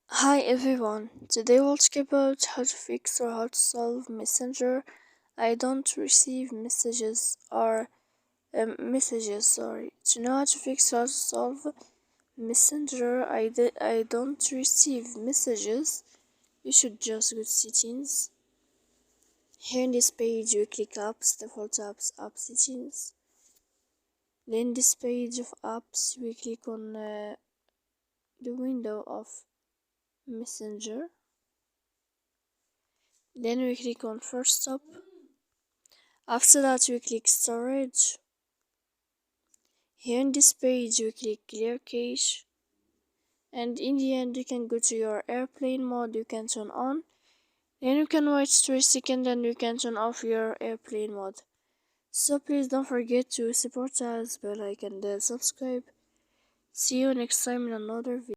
Hi everyone, today we'll talk about how to fix or how to solve Messenger. I don't receive messages, sorry. To know how to fix or how to solve Messenger, I don't receive messages. You should just go to settings. Here in this page, you click apps, default apps, app settings. Then this page of apps, we click on the window of Messenger. Then we click on first stop. After that we click storage. Here in this page we click clear cache, and in the end you can go to your airplane mode, you can turn on, then you can wait 3 seconds and you can turn off your airplane mode. So please don't forget to support us by like and subscribe. See you next time in another video.